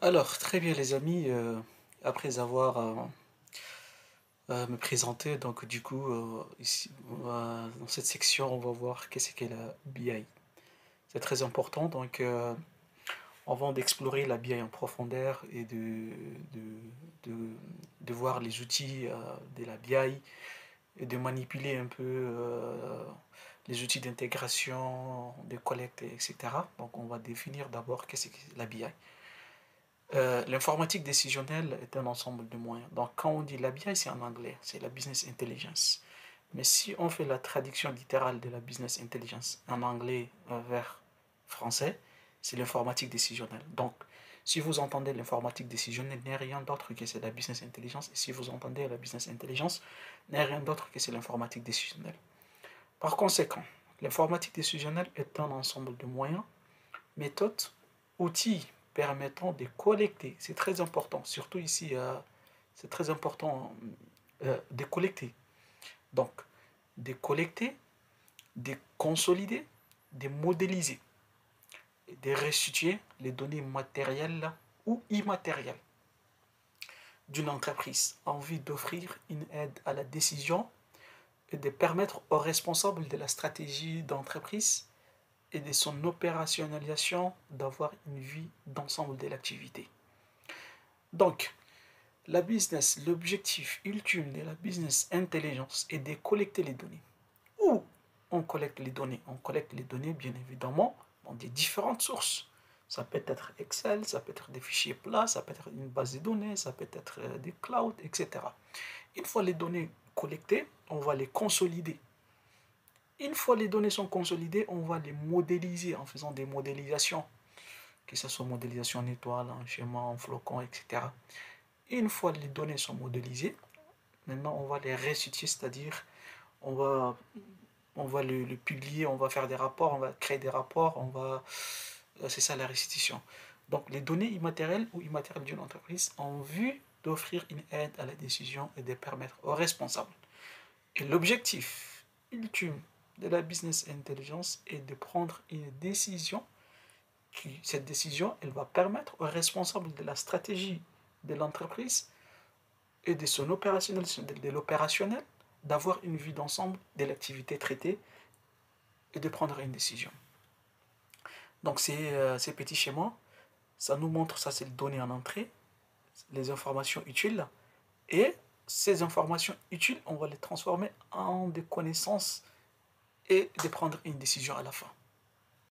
Alors, très bien les amis, après avoir me présenté, donc du coup, ici, dans cette section, on va voir qu'est-ce qu'est la BI. C'est très important, donc avant d'explorer la BI en profondeur et de, de voir les outils de la BI et de manipuler un peu les outils d'intégration, de collecte, etc. Donc on va définir d'abord qu'est-ce que la BI. L'informatique décisionnelle est un ensemble de moyens. Donc, quand on dit la BI, c'est en anglais, c'est la business intelligence. Mais si on fait la traduction littérale de la business intelligence en anglais vers français, c'est l'informatique décisionnelle. Donc, si vous entendez l'informatique décisionnelle, n'est rien d'autre que c'est la business intelligence. Et si vous entendez la business intelligence, n'est rien d'autre que c'est l'informatique décisionnelle. Par conséquent, l'informatique décisionnelle est un ensemble de moyens, méthodes, outils permettant de collecter. C'est très important, surtout ici, c'est très important de collecter. Donc, de collecter, de consolider, de modéliser, de restituer les données matérielles ou immatérielles d'une entreprise en vue d'offrir une aide à la décision et de permettre aux responsables de la stratégie d'entreprise et de son opérationnalisation d'avoir une vue d'ensemble de l'activité. Donc, la business, l'objectif ultime de la business intelligence est de collecter les données. Où on collecte les données? On collecte les données, bien évidemment, dans des différentes sources. Ça peut être Excel, ça peut être des fichiers plats, ça peut être une base de données, ça peut être des clouds, etc. Une fois les données collectées, on va les consolider. Une fois les données sont consolidées, on va les modéliser en faisant des modélisations, que ce soit modélisation en étoile, en schéma, en flocon, etc. Une fois les données sont modélisées, maintenant on va les restituer, c'est-à-dire on va, on va le publier, on va faire des rapports, on va créer des rapports, c'est ça la restitution. Donc les données immatérielles ou immatérielles d'une entreprise en vue d'offrir une aide à la décision et de permettre aux responsables. Et l'objectif ultime de la business intelligence est de prendre une décision. Cette décision, elle va permettre aux responsables de la stratégie de l'entreprise et de son opérationnel, de l'opérationnel, d'avoir une vue d'ensemble de l'activité traitée et de prendre une décision. Donc ces petits schémas, ça nous montre, ça c'est le donné en entrée, les informations utiles, et ces informations utiles, on va les transformer en des connaissances et de prendre une décision à la fin.